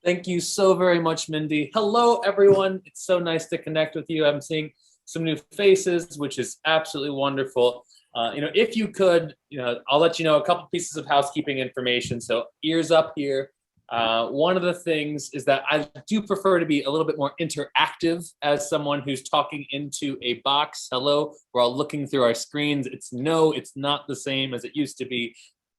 Thank you so very much, Mindy. Hello, everyone. It's so nice to connect with you. I'm seeing some new faces, which is absolutely wonderful. If you could, I'll let you know a couple pieces of housekeeping information. So ears up here. One of the things is that I do prefer to be a little bit more interactive as someone who's talking into a box. Hello, we're all looking through our screens. It's not the same as it used to be.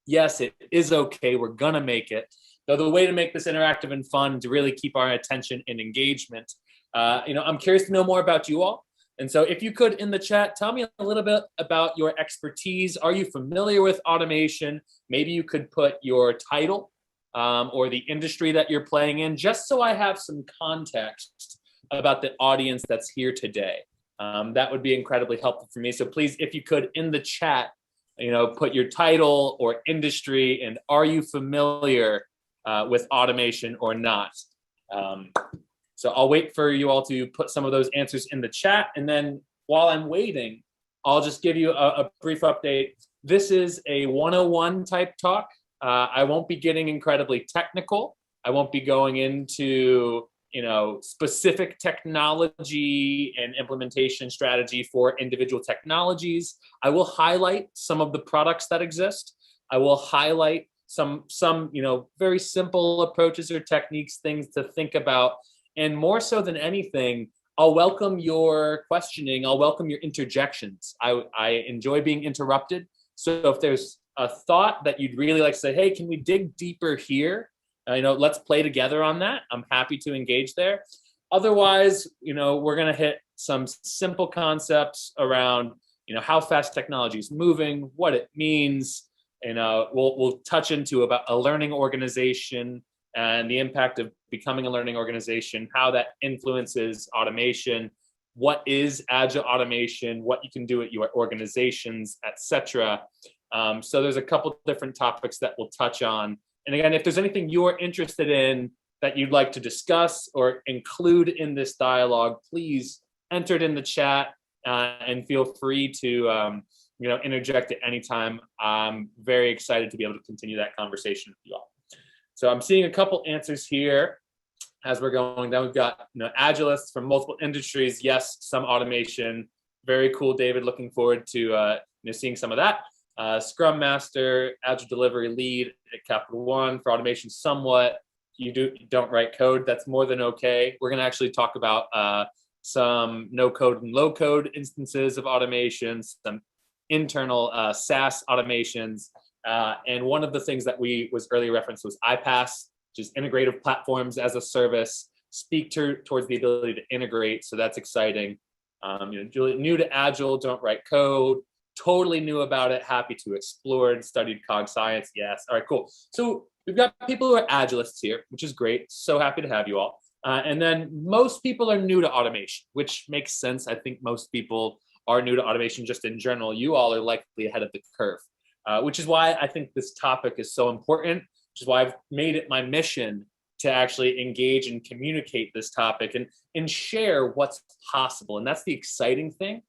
Yes, it is okay. We're gonna make it. Though the way to make this interactive and fun to really keep our attention and engagement, I'm curious to know more about you all. And so if you could in the chat, tell me a little bit about your expertise. Are you familiar with automation? Maybe you could put your title or the industry that you're playing in, just so I have some context about the audience that's here today. That would be incredibly helpful for me. So please, if you could in the chat, put your title or industry and are you familiar with automation or not. So I'll wait for you all to put some of those answers in the chat. And then while I'm waiting, I'll just give you a brief update. This is a 101 type talk. I won't be getting incredibly technical. I won't be going into specific technology and implementation strategy for individual technologies. I will highlight some of the products that exist. I will highlight some very simple approaches or techniques, things to think about. And more so than anything, I'll welcome your questioning. I'll welcome your interjections. I enjoy being interrupted. So if there's a thought that you'd really like to say, hey, can we dig deeper here? Let's play together on that. I'm happy to engage there. Otherwise, we're going to hit some simple concepts around, how fast technology is moving, what it means. And we'll touch into about a learning organization and the impact of becoming a learning organization, how that influences automation, what is Agile automation, what you can do at your organizations, etc. So there's a couple different topics that we'll touch on. And again, if there's anything you're interested in that you'd like to discuss or include in this dialogue, please enter it in the chat and feel free to interject at any time. I'm very excited to be able to continue that conversation with you all. So I'm seeing a couple answers here as we're going down. We've got Agilists from multiple industries. Yes, some automation. Very cool, David. Looking forward to seeing some of that. Scrum Master, Agile Delivery Lead at Capital One for automation somewhat. You don't write code. That's more than okay. We're going to actually talk about some no-code and low-code instances of automation, some internal SaaS automations. And one of the things that was earlier referenced was iPaaS, which is integrative platforms as a service, speak towards the ability to integrate. So that's exciting. Julie, new to Agile, don't write code. Totally knew about it. Happy to explore and studied cog science. Yes. All right, cool. So we've got people who are Agilists here, which is great. So happy to have you all. And then most people are new to automation, which makes sense. I think most people are new to automation just in general. You all are likely ahead of the curve, which is why I think this topic is so important, which is why I've made it my mission to actually engage and communicate this topic and share what's possible. And that's the exciting thing.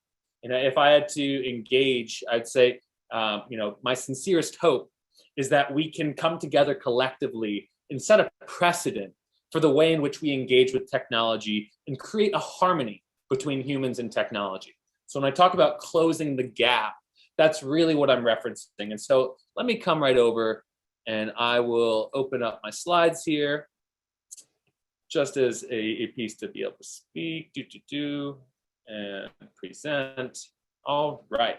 If I had to engage, I'd say, my sincerest hope is that we can come together collectively and set a precedent for the way in which we engage with technology and create a harmony between humans and technology. So when I talk about closing the gap, that's really what I'm referencing. And so let me come right over and I will open up my slides here just as a piece to be able to speak, and present. All right.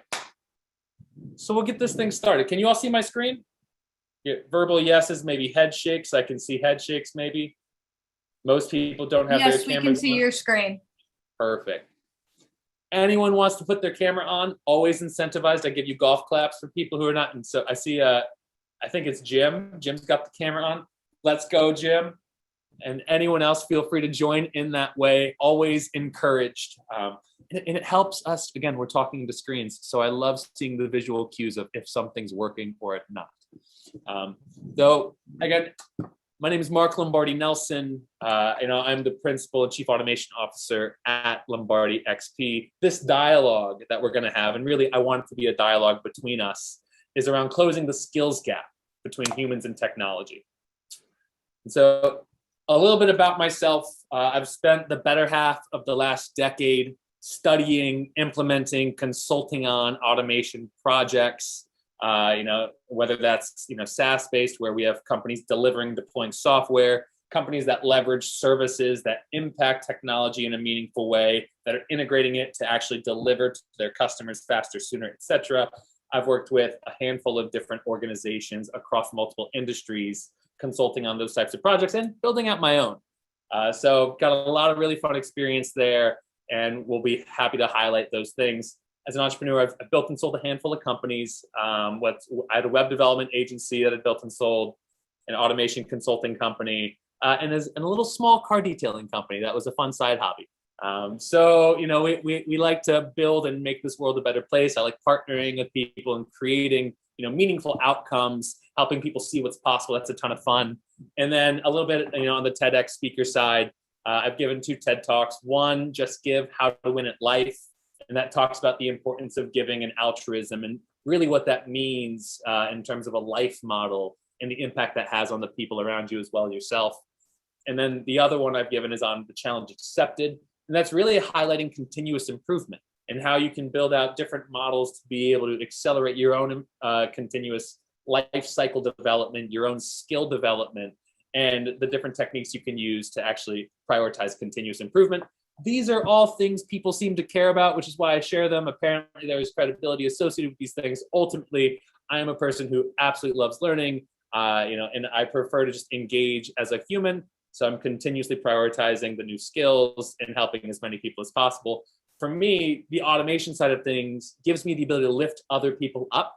So we'll get this thing started. Can you all see my screen? Yeah, verbal yeses, maybe head shakes. I can see head shakes maybe. Most people don't have their cameras on. Yes, we can see your screen. Perfect. Anyone wants to put their camera on, always incentivized. I give you golf claps for people who are not. And so I see, I think it's Jim. Jim's got the camera on. Let's go, Jim. And anyone else, feel free to join in that way. Always encouraged. And it helps us, again, we're talking to screens. So I love seeing the visual cues of if something's working or if not. Though, again, my name is Mark Lombardi-Nelson. I'm the Principal and Chief Automation Officer at Lombardi XP. This dialogue that we're going to have, and really I want it to be a dialogue between us, is around closing the skills gap between humans and technology. And so A little bit about myself. I've spent the better half of the last decade studying, implementing, consulting on automation projects. Whether that's SaaS based, where we have companies delivering, deploying software, companies that leverage services that impact technology in a meaningful way, that are integrating it to actually deliver to their customers faster, sooner, etc. I've worked with a handful of different organizations across multiple industries, consulting on those types of projects and building out my own. So got a lot of really fun experience there, and we'll be happy to highlight those things. As an entrepreneur, I've built and sold a handful of companies. I had a web development agency that I built and sold, an automation consulting company, and a little small car detailing company that was a fun side hobby. We like to build and make this world a better place. I like partnering with people and creating meaningful outcomes, helping people see what's possible. That's a ton of fun. And then a little bit on the TEDx speaker side, I've given 2 TED Talks. One, Just Give, How to Win at Life. And that talks about the importance of giving and altruism and really what that means in terms of a life model and the impact that has on the people around you as well as yourself. And then the other one I've given is on The Challenge Accepted. And that's really highlighting continuous improvement and how you can build out different models to be able to accelerate your own continuous life cycle development, your own skill development, and the different techniques you can use to actually prioritize continuous improvement. These are all things people seem to care about, which is why I share them. Apparently, there is credibility associated with these things. Ultimately, I am a person who absolutely loves learning, and I prefer to just engage as a human. So I'm continuously prioritizing the new skills and helping as many people as possible. For me, the automation side of things gives me the ability to lift other people up,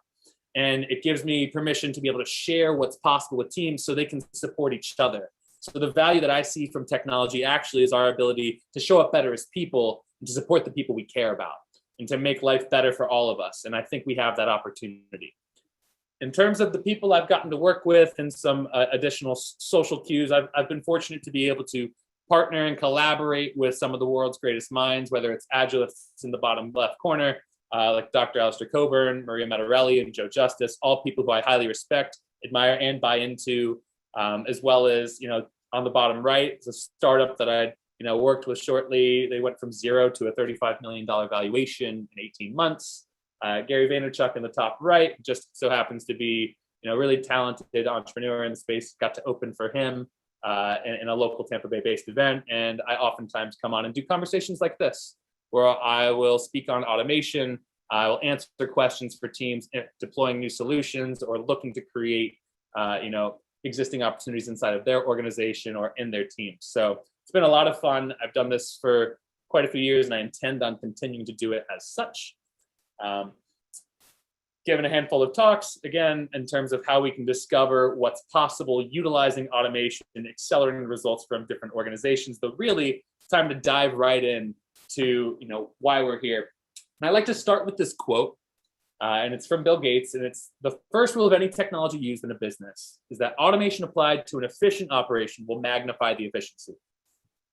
and it gives me permission to be able to share what's possible with teams so they can support each other. So the value that I see from technology actually is our ability to show up better as people and to support the people we care about and to make life better for all of us. And I think we have that opportunity. In terms of the people I've gotten to work with and some additional social cues, I've been fortunate to be able to partner and collaborate with some of the world's greatest minds, whether it's Agilists in the bottom left corner, like Dr. Alistair Coburn, Maria Matarelli, and Joe Justice, all people who I highly respect, admire, and buy into, as well as, on the bottom right, it's a startup that I'd worked with shortly. They went from 0 to a $35 million valuation in 18 months. Gary Vaynerchuk in the top right just so happens to be really talented entrepreneur in the space. Got to open for him in a local Tampa Bay based event, and I oftentimes come on and do conversations like this where I will speak on automation. I will answer questions for teams deploying new solutions or looking to create existing opportunities inside of their organization or in their teams. So it's been a lot of fun. I've done this for quite a few years, and I intend on continuing to do it as such. Given a handful of talks, again, in terms of how we can discover what's possible utilizing automation and accelerating the results from different organizations. But really, it's time to dive right in to why we're here. And I like to start with this quote, and it's from Bill Gates, and it's: the first rule of any technology used in a business is that automation applied to an efficient operation will magnify the efficiency.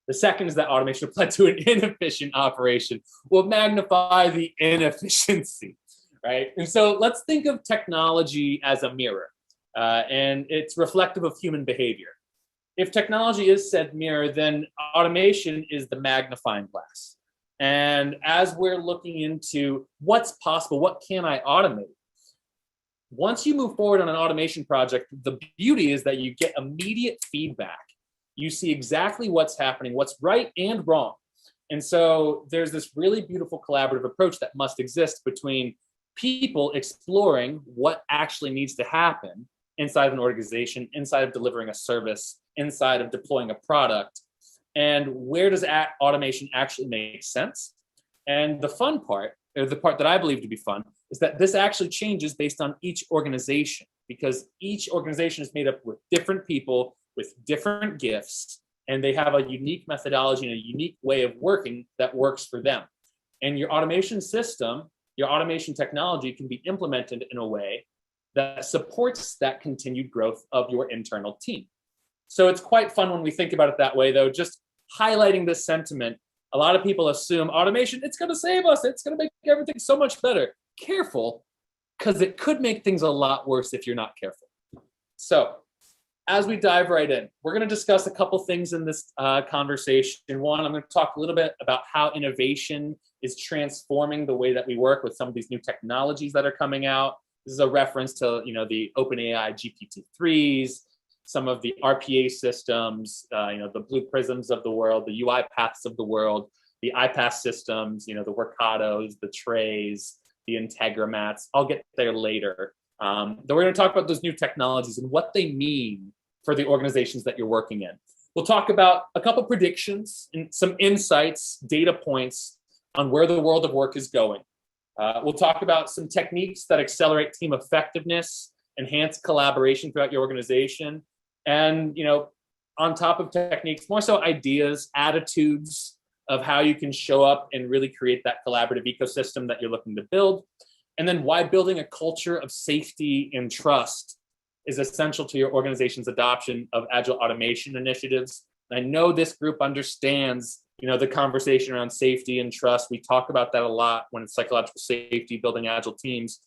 The second is that automation applied to an inefficient operation will magnify the inefficiency, right? And so let's think of technology as a mirror, and it's reflective of human behavior. If technology is said mirror, then automation is the magnifying glass. And as we're looking into what's possible, what can I automate? Once you move forward on an automation project, the beauty is that you get immediate feedback. You see exactly what's happening, what's right and wrong. And so there's this really beautiful collaborative approach that must exist between people exploring what actually needs to happen inside of an organization, inside of delivering a service, inside of deploying a product, and where does automation actually make sense? And the fun part, or the part that I believe to be fun, is that this actually changes based on each organization, because each organization is made up with different people with different gifts, and they have a unique methodology and a unique way of working that works for them. And your automation system, your automation technology can be implemented in a way that supports that continued growth of your internal team. So it's quite fun when we think about it that way, though. Just highlighting this sentiment, a lot of people assume automation, it's going to save us, it's going to make everything so much better. Careful, because it could make things a lot worse if you're not careful. So as we dive right in, we're going to discuss a couple things in this conversation. One, I'm going to talk a little bit about how innovation is transforming the way that we work with some of these new technologies that are coming out. This is a reference to, the OpenAI GPT-3s, some of the RPA systems, the Blue Prisms of the world, the UiPaths of the world, the iPath systems, the Workados, the Trays, the Integramats. I'll get there later. Then we're going to talk about those new technologies and what they mean for the organizations that you're working in. We'll talk about a couple predictions and some insights, data points on where the world of work is going. We'll talk about some techniques that accelerate team effectiveness, enhance collaboration throughout your organization, and on top of techniques, more so ideas, attitudes of how you can show up and really create that collaborative ecosystem that you're looking to build. And then why building a culture of safety and trust is essential to your organization's adoption of Agile automation initiatives. And I know this group understands, the conversation around safety and trust. We talk about that a lot when it's psychological safety, building Agile teams.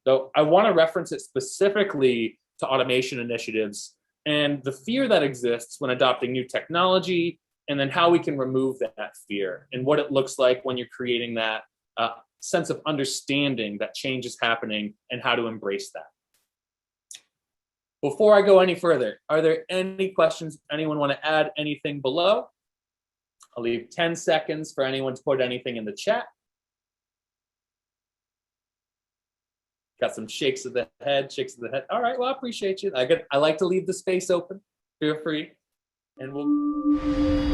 So I want to reference it specifically to automation initiatives and the fear that exists when adopting new technology, and then how we can remove that fear and what it looks like when you're creating that sense of understanding that change is happening and how to embrace that. Before I go any further, are there any questions? Anyone want to add anything below? I'll leave 10 seconds for anyone to put anything in the chat. Got some shakes of the head, shakes of the head. All right, well, I appreciate you. I like to leave the space open. Feel free. And we'll